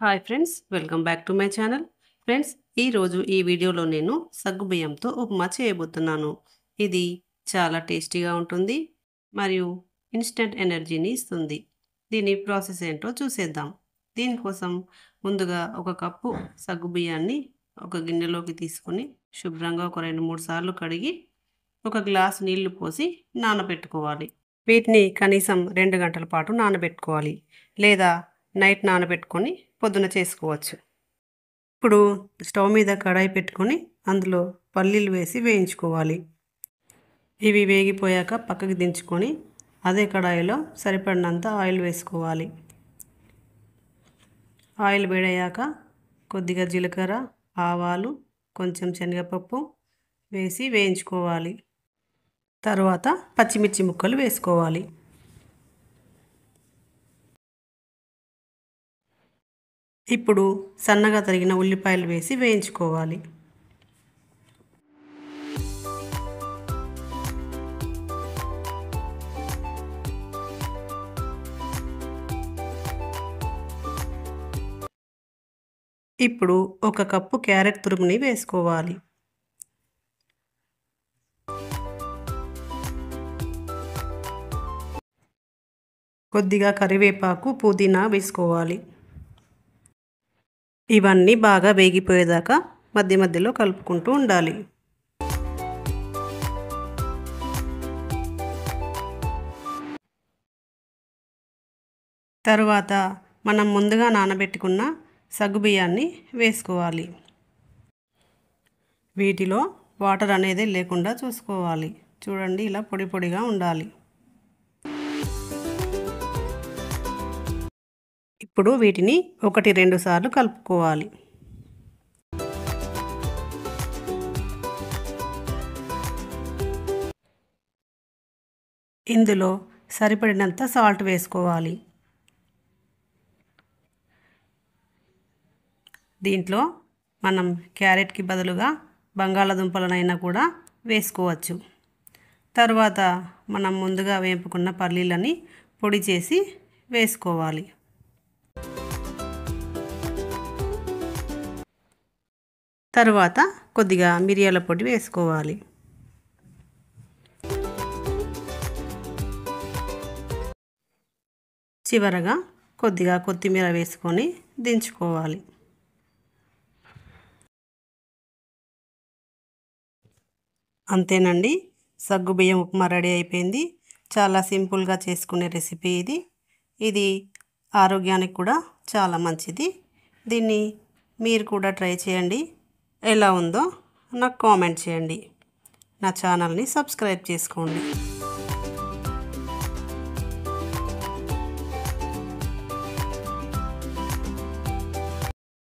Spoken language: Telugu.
Hi friends, welcome back to my channel. Friends, ఈరోజు ఈ వీడియోలో నేను సగ్గుబియ్యంతో ఉప్మా చేయబోతున్నాను. ఇది చాలా టేస్టీగా ఉంటుంది మరియు ఇన్స్టెంట్ ఎనర్జీని ఇస్తుంది. దీని ప్రాసెస్ ఏంటో చూసేద్దాం. దీనికోసం ముందుగా ఒక కప్పు సగ్గుబియ్యాన్ని ఒక గిన్నెలోకి తీసుకొని శుభ్రంగా ఒక 2-3 సార్లు కడిగి ఒక గ్లాస్ నీళ్లు పోసి నానబెట్టుకోవాలి. వీటిని కనీసం 2 గంటల పాటు నానబెట్టుకోవాలి, లేదా నైట్ నానబెట్టుకొని పొద్దున చేసుకోవచ్చు. ఇప్పుడు స్టవ్ మీద కడాయి పెట్టుకొని అందులో పల్లీలు వేసి వేయించుకోవాలి. ఇవి వేగిపోయాక పక్కకి దించుకొని అదే కడాయిలో సరిపడినంత ఆయిల్ వేసుకోవాలి. ఆయిల్ వేడయ్యాక కొద్దిగా జీలకర్ర, ఆవాలు, కొంచెం శనగపప్పు వేసి వేయించుకోవాలి. తర్వాత పచ్చిమిర్చి ముక్కలు వేసుకోవాలి. ఇప్పుడు సన్నగా తరిగిన ఉల్లిపాయలు వేసి వేయించుకోవాలి. ఇప్పుడు ఒక కప్పు క్యారెట్ తురుముని వేసుకోవాలి. కొద్దిగా కరివేపాకు, పుదీనా వేసుకోవాలి. ఇవన్నీ బాగా వేగిపోయేదాకా మధ్య మధ్యలో కలుపుకుంటూ ఉండాలి. తరువాత మనం ముందుగా నానబెట్టుకున్న సగ్గుబియ్యాన్ని వేసుకోవాలి. వీటిలో వాటర్ అనేది లేకుండా చూసుకోవాలి. చూడండి, ఇలా పొడి పొడిగా ఉండాలి. ఇప్పుడు వీటిని 1-2 సార్లు కలుపుకోవాలి. ఇందులో సరిపడినంత సాల్ట్ వేసుకోవాలి. దీంట్లో మనం క్యారెట్కి బదులుగా బంగాళాదుంపలనైనా కూడా వేసుకోవచ్చు. తర్వాత మనం ముందుగా వేపుకున్న పల్లీలని పొడి చేసి వేసుకోవాలి. తరువాత కొద్దిగా మిరియాల పొడి వేసుకోవాలి. చివరగా కొద్దిగా కొత్తిమీర వేసుకొని దించుకోవాలి. అంతేనండి, సగ్గుబియ్యం ఉప్మా రెడీ అయిపోయింది. చాలా సింపుల్గా చేసుకునే రెసిపీ ఇది. ఇది ఆరోగ్యానికి కూడా చాలా మంచిది. దీన్ని మీరు కూడా ట్రై చేయండి. ఎలా ఉందో నాకు కామెంట్ చేయండి. నా ఛానల్ని సబ్స్క్రైబ్ చేసుకోండి.